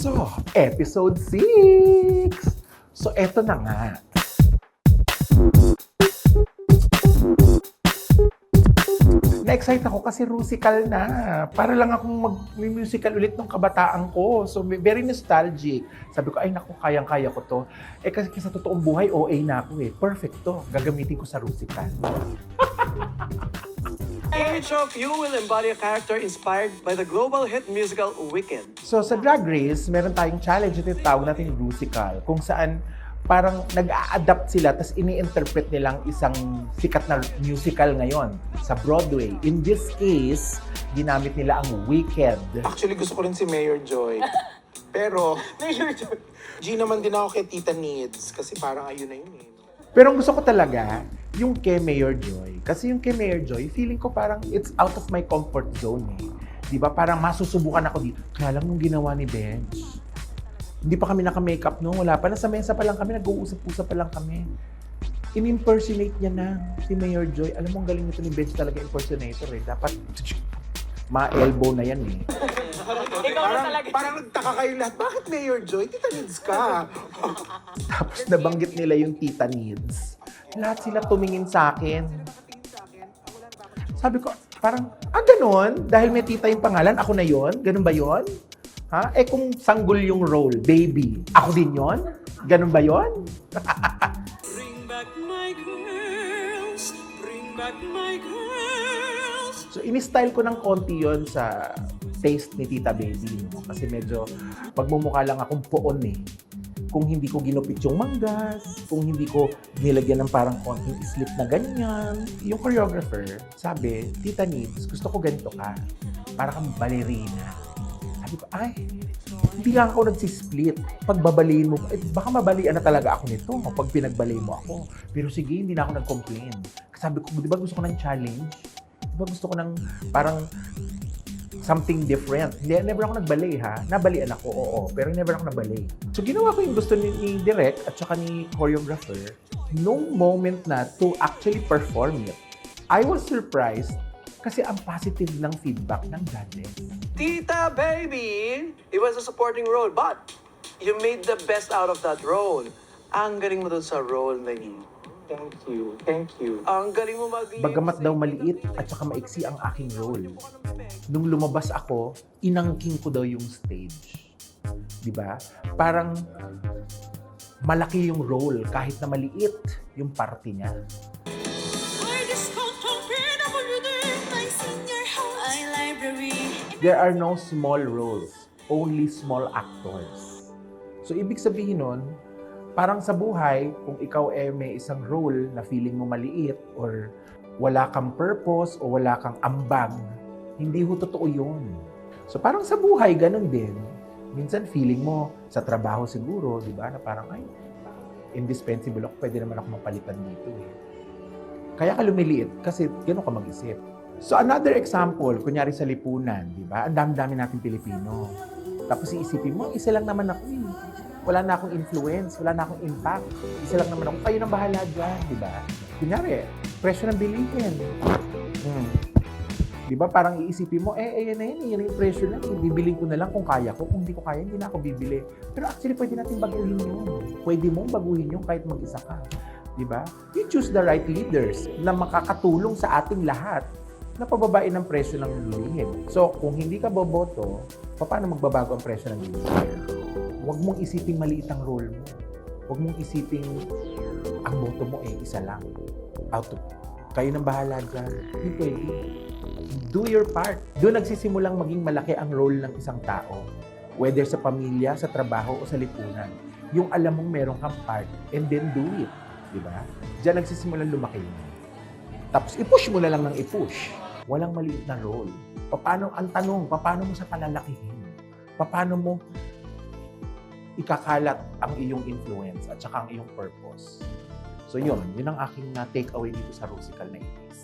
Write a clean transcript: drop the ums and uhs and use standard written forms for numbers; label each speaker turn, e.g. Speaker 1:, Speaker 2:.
Speaker 1: So, episode 6! So, eto na nga. Na-excite ako kasi musical na. Para lang akong mag-musical ulit ng kabataan ko. So, very nostalgic. Sabi ko, ay naku, kayang-kaya ko to. Kasi sa totoong buhay, OA na ako eh. Perfect to. Gagamitin ko sa musical.
Speaker 2: Each of you will embody a character inspired by the global hit musical Wicked.
Speaker 1: So sa Drag Race, meron tayong challenge na tinatawag natin musical, kung saan parang nag-a-adapt sila tapos ini-interpret nilang isang sikat na musical ngayon sa Broadway. In this case, ginamit nila ang Wicked.
Speaker 3: Actually, gusto ko rin si Mayor Joy. Pero,
Speaker 2: Mayor Joy.
Speaker 3: G naman din ako kay Tita Needs kasi parang ayun na yun eh.
Speaker 1: Pero ang gusto ko talaga, yung kay Mayor Joy. Kasi yung kay Mayor Joy, feeling ko parang it's out of my comfort zone eh. Di ba? Parang masusubukan ako dito. Kaya lang nung ginawa ni Benj, hindi pa kami naka-makeup no, wala pa. Nasa mesa pa lang kami, nag-uusap-usap pa lang kami. In-impersonate niya na si Mayor Joy. Alam mo, ang galing nito ni Benj talaga impersonator eh. Dapat ma-elbow na yan eh.
Speaker 2: Ikaw na talaga.
Speaker 3: Parang nagtaka kayo lahat. Bakit Mayor Joy? Tita Needs ka.
Speaker 1: Tapos nabanggit nila yung Tita Needs. Lahat sila tumingin sa akin. Sabi ko, parang, ganon? Dahil may tita yung pangalan, ako na yon? Ganon ba yon? Ha? Eh kung sanggol yung role, baby, ako din yon? Ganon ba yon?
Speaker 2: Bring back my girls, bring back my girls.
Speaker 1: So, in-style ko ng konti yon sa taste ni Tita Baby. No? Kasi medyo, pagmumukha lang akong poon eh. Kung hindi ko ginupit yung manggas, kung hindi ko nilagyan ng parang konting slip na ganyan. Yung choreographer, sabi, Tita Needs, gusto ko ganito ka. Para kang balerina. Sabi ko, ay, hindi lang ako nagsisplit. Pag babaliin mo, baka mabalian na talaga ako nito pag pinagbali mo ako. Pero sige, hindi na ako nag-complain. Sabi ko, di ba gusto ko ng challenge? Di ba gusto ko ng parang something different. Never ako nagbali ha. Nabalian ako, oo. Pero never ako nabali. So ginawa ko yung gusto ni Direk at saka ni choreographer nung moment na to actually perform it. I was surprised kasi ang positive ng feedback ng judges.
Speaker 2: Tita Baby, it was a supporting role, but you made the best out of that role. Ang galing mo dun sa role na yun.
Speaker 3: Thank you. Thank you.
Speaker 2: Ang galing mo mag-lead.
Speaker 1: Bagamat daw maliit at saka maiksi ang aking role. Nung lumabas ako, inangking ko daw yung stage. Diba? Parang malaki yung role kahit na maliit yung party niya. There are no small roles, only small actors. So ibig sabihin nun, parang sa buhay, kung ikaw may isang role na feeling mo maliit or wala kang purpose o wala kang ambag, hindi ho totoo yun. So parang sa buhay, ganun din. Minsan feeling mo sa trabaho siguro, di ba, na parang ay, indispensable ako, pwede naman ako mapalitan dito eh. Kaya ka lumiliit kasi gano'n ka mag-isip. So another example, kunyari sa lipunan, di ba? Ang dami-dami natin Pilipino. Tapos iisipin mo, isa lang naman ako eh. Wala na akong influence, wala na akong impact. Isa lang naman ako, kayo nang bahala dyan, di ba? Kunyari, presyo ng bilihin. Di ba? Parang iisipin mo, yan na yan yung presyo lang. Bibiling ko na lang kung kaya ko. Kung hindi ko kaya, hindi na ako bibili. Pero actually, pwede natin baguhin yun. Pwede mong baguhin yun kahit mag-isa ka. Di ba? You choose the right leaders na makakatulong sa ating lahat na pababain ng presyo ng bilihin. So, kung hindi ka boboto, paano magbabago ang presyo ng bilihin? Huwag mong isiping maliit ang role mo. Huwag mong isiping ang boto mo isa lang. Kayo nang bahala dyan. Hindi pwede. Do your part. Doon nagsisimulang maging malaki ang role ng isang tao. Whether sa pamilya, sa trabaho, o sa lipunan. Yung alam mong meron kang part and then do it. Diba? Diyan nagsisimulang lumaki mo. Tapos i-push mo na lang ng i-push. Walang maliit na role. Ang tanong, paano mo sa palalakihin? Paano mo ikakalat ang iyong influence at saka ang iyong purpose? So yun ang aking take away dito sa musical na itis.